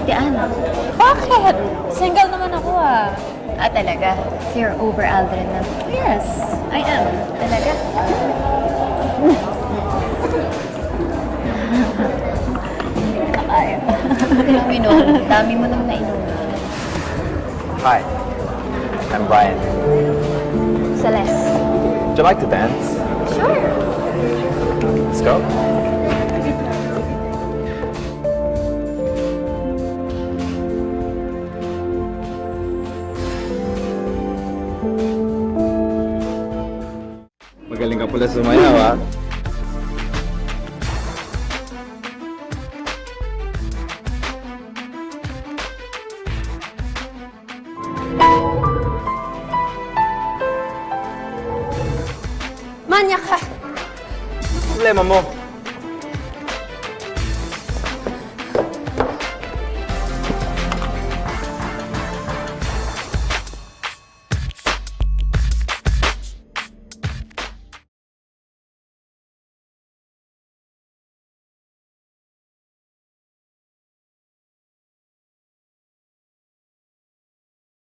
Tian. Bakit? Single naman ako ah. Ah, talaga? So you're over Aldrin na? Yes, I am. Talaga? Kakaya. Ilang inom. Dami mo nang nainom. Hi, I'm Brian. Celeste. Would you like to dance? Sure. Let's go. Magaling ka pala sumayaw, ha? Manyak ka! Problema mo.